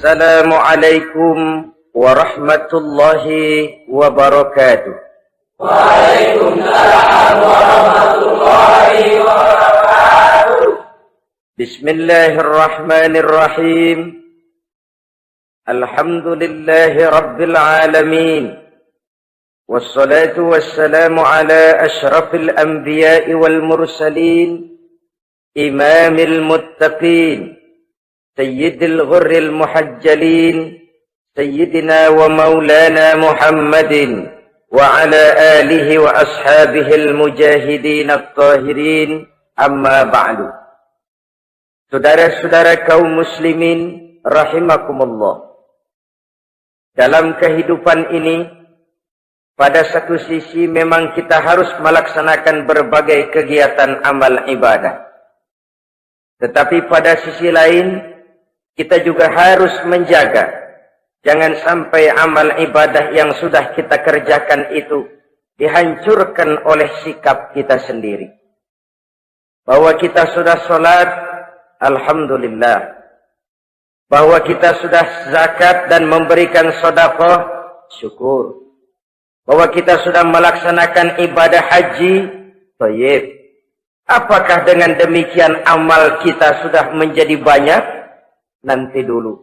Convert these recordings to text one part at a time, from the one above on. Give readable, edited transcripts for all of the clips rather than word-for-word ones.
Assalamualaikum warahmatullahi wabarakatuh. Waalaikumsalam warahmatullahi wabarakatuh. Bismillahirrahmanirrahim. Alhamdulillahi rabbil alamin. Wassalatu wassalamu ala ashrafil anbiya'i wal mursalin, imamil muttaqin, sayyidil ghurril muhajjalin, sayyidina wa maulana Muhammadin wa ala alihi wa ashabihil mujahidin at-tahirin, amma ba'du. Saudara-saudara kaum muslimin rahimakumullah. Dalam kehidupan ini, pada satu sisi memang kita harus melaksanakan berbagai kegiatan amal ibadah. Tetapi pada sisi lain, kita juga harus menjaga. Jangan sampai amal ibadah yang sudah kita kerjakan itu dihancurkan oleh sikap kita sendiri. Bahwa kita sudah sholat, alhamdulillah. Bahwa kita sudah zakat dan memberikan sedekah, syukur. Bahwa kita sudah melaksanakan ibadah haji, thayyib. Apakah dengan demikian amal kita sudah menjadi banyak? Nanti dulu.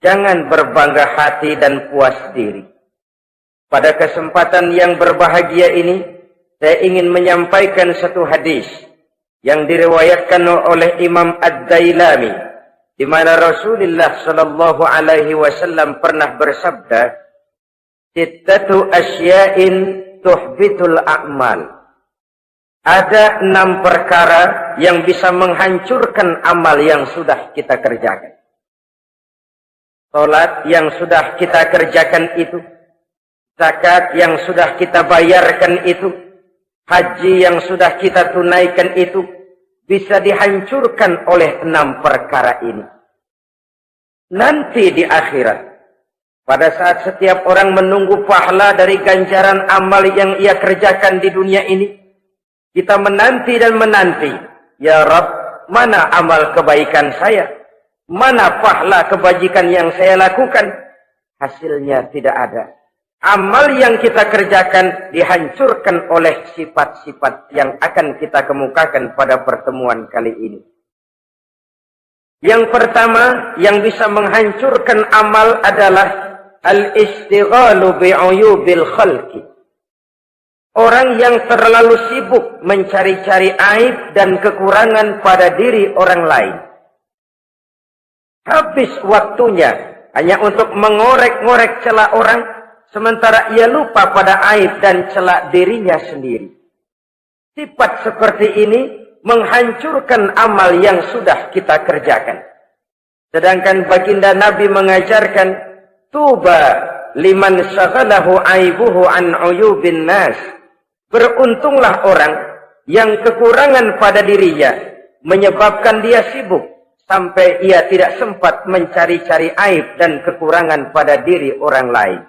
Jangan berbangga hati dan puas diri. Pada kesempatan yang berbahagia ini, saya ingin menyampaikan satu hadis yang diriwayatkan oleh Imam Ad-Dailami, di mana Rasulullah sallallahu alaihi wasallam pernah bersabda, "Sittatu asya'in tuhbitul a'mal." Ada 6 perkara yang bisa menghancurkan amal yang sudah kita kerjakan. Salat yang sudah kita kerjakan itu, zakat yang sudah kita bayarkan itu, haji yang sudah kita tunaikan itu, bisa dihancurkan oleh 6 perkara ini. Nanti di akhirat, pada saat setiap orang menunggu pahala dari ganjaran amal yang ia kerjakan di dunia ini, kita menanti dan menanti. Ya Rabb, mana amal kebaikan saya? Mana pahala kebajikan yang saya lakukan? Hasilnya tidak ada. Amal yang kita kerjakan dihancurkan oleh sifat-sifat yang akan kita kemukakan pada pertemuan kali ini. Yang pertama yang bisa menghancurkan amal adalah al-istighalu bi'uyubil khalqi. Orang yang terlalu sibuk mencari-cari aib dan kekurangan pada diri orang lain. Habis waktunya hanya untuk mengorek-ngorek celah orang, sementara ia lupa pada aib dan celah dirinya sendiri. Sifat seperti ini menghancurkan amal yang sudah kita kerjakan. Sedangkan baginda Nabi mengajarkan, tuba liman syaghalahu aibuhu an uyubin nas. Beruntunglah orang yang kekurangan pada dirinya menyebabkan dia sibuk sampai ia tidak sempat mencari-cari aib dan kekurangan pada diri orang lain.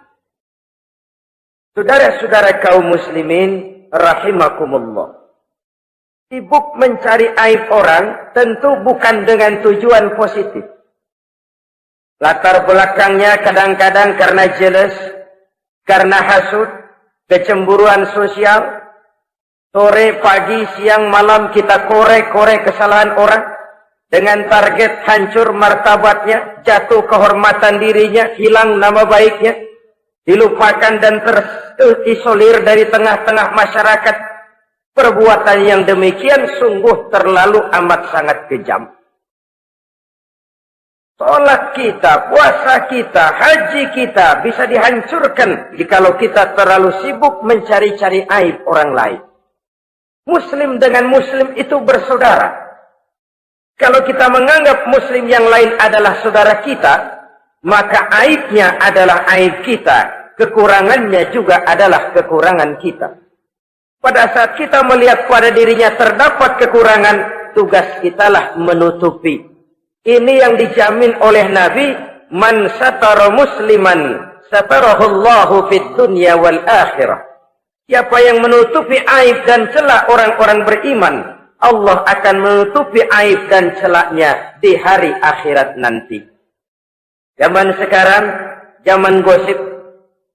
Saudara-saudara kaum muslimin rahimakumullah. Sibuk mencari aib orang tentu bukan dengan tujuan positif. Latar belakangnya kadang-kadang karena jealous, karena hasud, kecemburuan sosial. Sore, pagi, siang, malam kita korek-korek kesalahan orang dengan target hancur martabatnya, jatuh kehormatan dirinya, hilang nama baiknya, dilupakan dan terisolir dari tengah-tengah masyarakat. Perbuatan yang demikian sungguh terlalu amat sangat kejam. Salat kita, puasa kita, haji kita bisa dihancurkan jikalau kita terlalu sibuk mencari-cari aib orang lain. Muslim dengan muslim itu bersaudara. Kalau kita menganggap muslim yang lain adalah saudara kita, maka aibnya adalah aib kita, kekurangannya juga adalah kekurangan kita. Pada saat kita melihat pada dirinya terdapat kekurangan, tugas kitalah menutupi. Ini yang dijamin oleh Nabi, man satara musliman satarahullahu fid dunya wal akhirah. Siapa yang menutupi aib dan celah orang-orang beriman, Allah akan menutupi aib dan celaknya di hari akhirat nanti. Zaman sekarang, zaman gosip.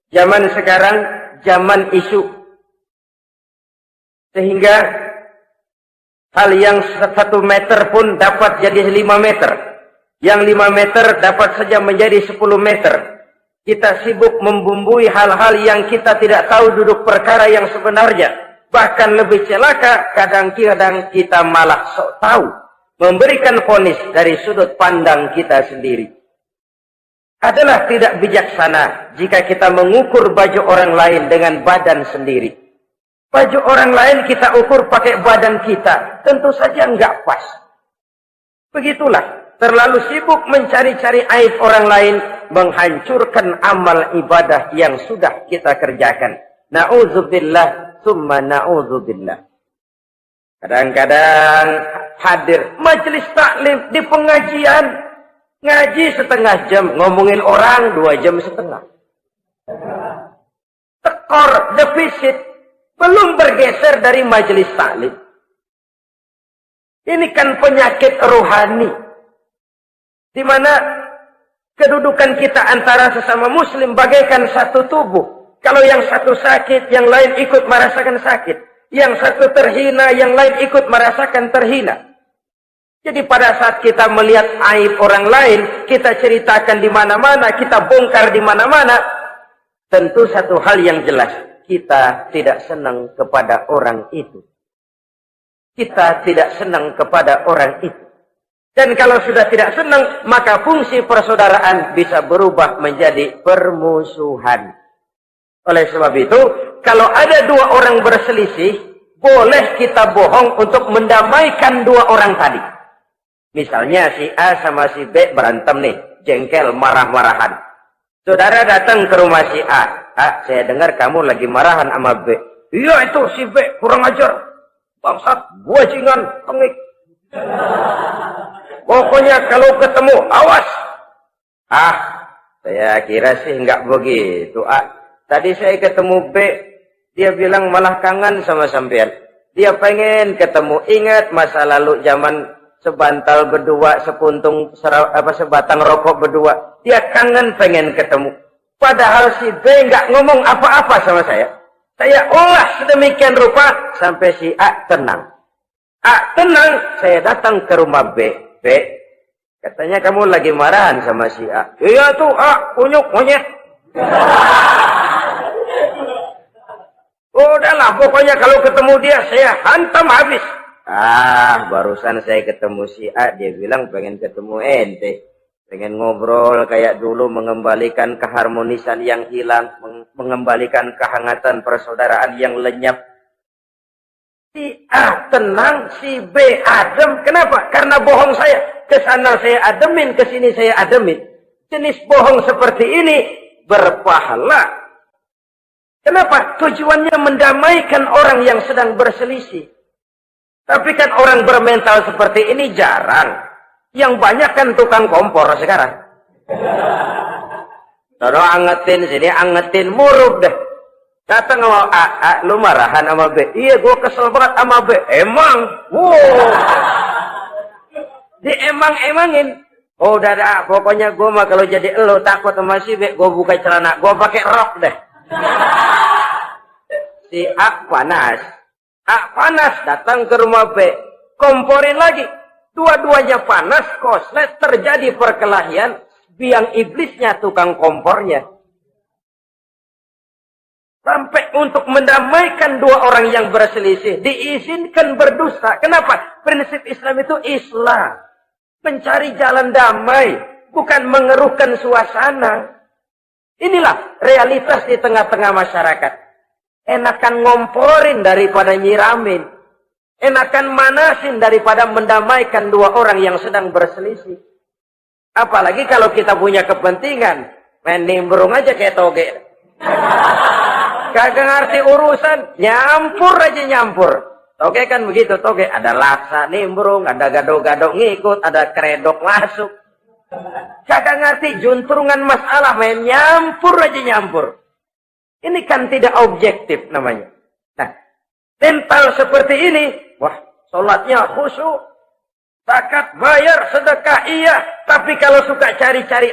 Zaman sekarang, zaman isu. Sehingga hal yang 1 meter pun dapat jadi 5 meter. Yang 5 meter dapat saja menjadi 10 meter. Kita sibuk membumbui hal-hal yang kita tidak tahu duduk perkara yang sebenarnya. Bahkan lebih celaka, kadang-kadang kita malah sok tahu. Memberikan vonis dari sudut pandang kita sendiri. Adalah tidak bijaksana jika kita mengukur baju orang lain dengan badan sendiri. Baju orang lain kita ukur pakai badan kita. Tentu saja enggak pas. Begitulah. Terlalu sibuk mencari-cari aib orang lain. Menghancurkan amal ibadah yang sudah kita kerjakan. Na'udzubillah. Summa na'udzubillah. Kadang-kadang hadir majelis taklim di pengajian. Ngaji setengah jam. Ngomongin orang 2 jam setengah. Tekor, defisit. Belum bergeser dari majelis taklim. Ini kan penyakit rohani. Di mana kedudukan kita antara sesama muslim bagaikan satu tubuh. Kalau yang satu sakit, yang lain ikut merasakan sakit. Yang satu terhina, yang lain ikut merasakan terhina. Jadi pada saat kita melihat aib orang lain, kita ceritakan di mana-mana, kita bongkar di mana-mana. Tentu satu hal yang jelas, kita tidak senang kepada orang itu. Kita tidak senang kepada orang itu. Dan kalau sudah tidak senang, maka fungsi persaudaraan bisa berubah menjadi permusuhan. Oleh sebab itu, kalau ada 2 orang berselisih, boleh kita bohong untuk mendamaikan 2 orang tadi. Misalnya si A sama si B berantem nih, jengkel, marah-marahan. Saudara datang ke rumah si A. A, saya dengar kamu lagi marahan sama B. Iya itu si B, kurang ajar. Bangsat, bajingan, tengik. Pokoknya kalau ketemu, awas. Ah, saya kira sih nggak begitu. A, tadi saya ketemu B, dia bilang malah kangen sama sampean. Dia pengen ketemu. Ingat masa lalu zaman sebantal berdua, sebatang rokok berdua. Dia kangen pengen ketemu. Padahal si B nggak ngomong apa-apa sama saya. Saya ulas sedemikian rupa sampai si A tenang. A tenang, saya datang ke rumah B. B, katanya kamu lagi marahan sama si A. Iya tuh A, kunyuk monyet. Udahlah, pokoknya kalau ketemu dia, saya hantam habis. Ah, barusan saya ketemu si A, dia bilang pengen ketemu ente. Pengen ngobrol kayak dulu, mengembalikan keharmonisan yang hilang, mengembalikan kehangatan persaudaraan yang lenyap. Si A tenang, si B adem. Kenapa? Karena bohong saya. Kesana saya ademin, kesini saya ademin. Jenis bohong seperti ini berpahala. Kenapa? Tujuannya mendamaikan orang yang sedang berselisih. Tapi kan orang bermental seperti ini jarang. Yang banyak kan tukang kompor sekarang. Taruh angetin sini, angetin, murub deh. Datang sama A, lu marahan sama B. Iya, gue kesel banget sama B. Emang? Wow. Diemang-emangin. Oh, udah dah, pokoknya gue mah kalau jadi elu takut sama si B, gue buka celana, gue pakai rok deh. Si A panas. A panas, datang ke rumah B. Komporin lagi. Dua-duanya panas, koslet, terjadi perkelahian. Biang iblisnya tukang kompornya. Sampai untuk mendamaikan 2 orang yang berselisih. Diizinkan berdusta. Kenapa? Prinsip Islam itu Islam. Mencari jalan damai. Bukan mengeruhkan suasana. Inilah realitas di tengah-tengah masyarakat. Enakan ngomporin daripada nyiramin. Enakan manasin daripada mendamaikan 2 orang yang sedang berselisih. Apalagi kalau kita punya kepentingan. Main nimbrung aja kayak toge. Kagak ngerti urusan, nyampur aja nyampur. Toge kan begitu, toge ada laksa nimbrung, ada gado-gado ngikut, ada kredok masuk. Kagak ngerti juntrungan masalah, main nyampur aja nyampur. Ini kan tidak objektif namanya. Nah, mental seperti ini, wah, sholatnya khusyuk, zakat bayar, sedekah iya, tapi kalau suka cari-cari